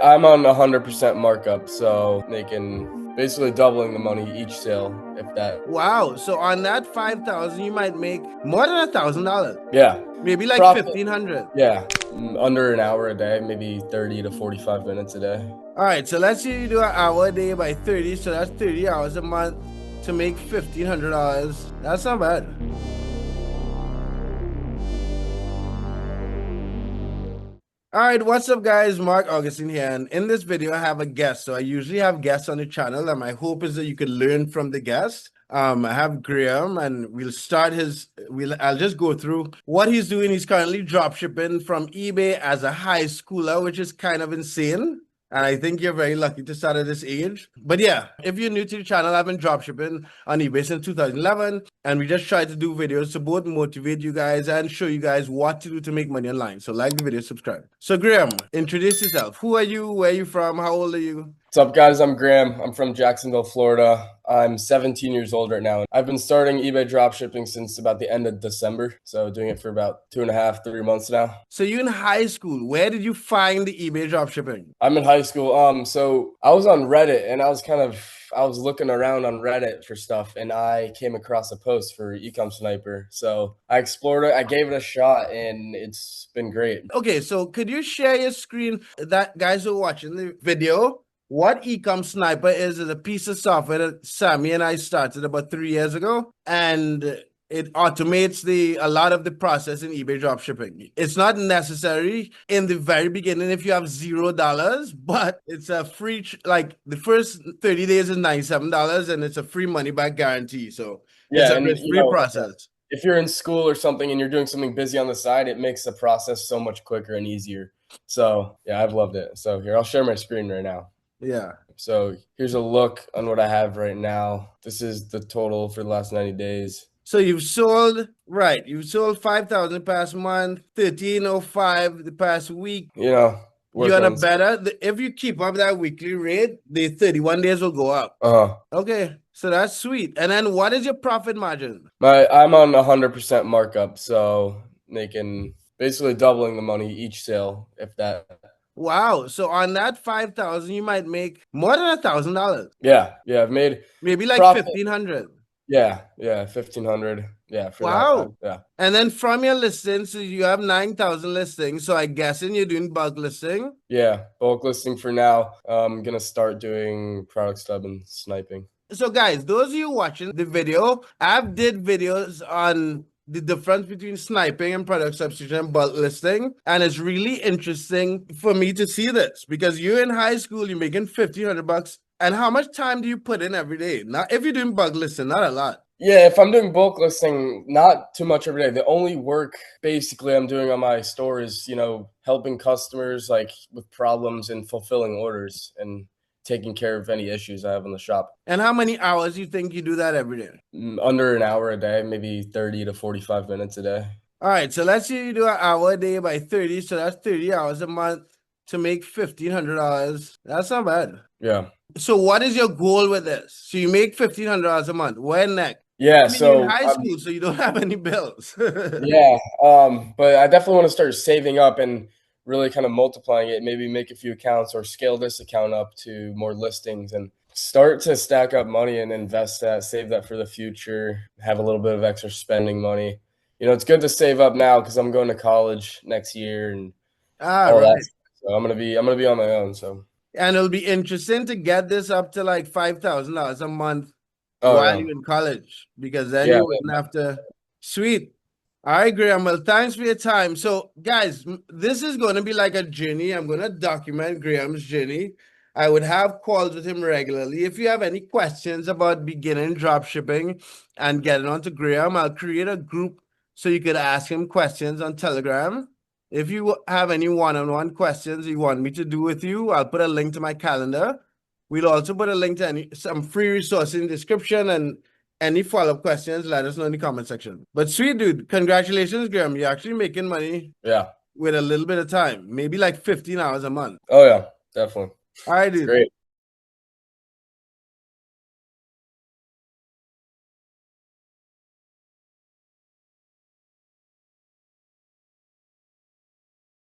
I'm on 100% markup, so making basically doubling the money each sale, if that. Wow. So on that 5,000, you might make more than $1,000. Yeah, Maybe like profit. 1,500. Yeah, under an hour a day, maybe 30 to 45 minutes a day. All right. So let's say you do an hour a day by 30. So that's 30 hours a month to make $1,500. That's not bad. All right, what's up, guys? Mark Augustine here, and in this video, I have a guest. So I usually have guests on the channel, and my hope is that you can learn from the guest. I have Graham, and we'll start I'll just go through what he's doing. He's currently drop shipping from eBay as a high schooler, which is kind of insane. And I think you're very lucky to start at this age. But yeah, if you're new to the channel, I've been dropshipping on eBay since 2011. And we just try to do videos to both motivate you guys and show you guys what to do to make money online. So like the video, subscribe. So Graham, introduce yourself. Who are you? Where are you from? How old are you? What's up, guys? I'm Graham. I'm from Jacksonville, Florida. I'm 17 years old right now. I've been starting eBay dropshipping since about the end of December. So doing it for about 2.5, 3 months now. So you're in high school. Where did you find the eBay dropshipping? I'm in high school. So I was on Reddit and I was looking around on Reddit for stuff and I came across a post for Ecom Sniper. So I explored it, I gave it a shot, and it's been great. Okay, so could you share your screen, that guys who are watching the video? What Ecom Sniper is a piece of software that Sammy and I started about 3 years ago, and it automates a lot of the process in eBay dropshipping. It's not necessary in the very beginning if you have $0, but it's a free, like the first 30 days is $97, and it's a free money back guarantee. So it's a free process. If you're in school or something and you're doing something busy on the side, it makes the process so much quicker and easier. So yeah, I've loved it. So here, I'll share my screen right now. Yeah. So here's a look on what I have right now. This is the total for the last 90 days. So you've sold 5,000 past month, 1,305 the past week. You're on a better, if you keep up that weekly rate, the 31 days will go up. Okay, so that's sweet. And then what is your profit margin? I'm on 100% markup, so making basically doubling the money each sale, if that. Wow. So on that 5,000, you might make more than $1,000. Yeah. I've made maybe like profit. 1,500. Yeah, 1,500. Yeah. Wow. Yeah. And then from your listings, so you have 9,000 listings. So I'm guessing you're doing bulk listing. Yeah, bulk listing for now. I'm gonna start doing product stub and sniping. So guys, those of you watching the video, I've did videos on the difference between sniping and product substitution and bulk listing. And it's really interesting for me to see this because you're in high school, you're making $1,500. And how much time do you put in every day? Not if you're doing bulk listing, not a lot. Yeah, if I'm doing bulk listing, not too much every day. The only work basically I'm doing on my store is, helping customers like with problems and fulfilling orders and taking care of any issues I have in the shop. And how many hours do you think you do that every day? Under an hour a day, maybe 30 to 45 minutes a day. All right, so let's say you do an hour a day by 30, so that's 30 hours a month to make $1,500. That's not bad. Yeah. So what is your goal with this? So you make $1,500 a month. When next? Yeah, you're in high school, so you don't have any bills. Yeah, but I definitely want to start saving up and really kind of multiplying it, maybe make a few accounts or scale this account up to more listings and start to stack up money and invest that, save that for the future, have a little bit of extra spending money. It's good to save up now because I'm going to college next year and all that. So I'm gonna be on my own. So and it'll be interesting to get this up to like $5,000 a month while you're in college, because then you wouldn't have to. Sweet. All right, Graham. Well, thanks for your time. So, guys, this is going to be like a journey. I'm going to document Graham's journey. I would have calls with him regularly. If you have any questions about beginning drop shipping and getting onto Graham, I'll create a group so you could ask him questions on Telegram. If you have any one-on-one questions you want me to do with you, I'll put a link to my calendar. We'll also put a link to some free resources in the description, and any follow-up questions, let us know in the comment section. But sweet, dude, congratulations, Graham. You're actually making money with a little bit of time, maybe like 15 hours a month. Oh, yeah, definitely. All right, dude. Great.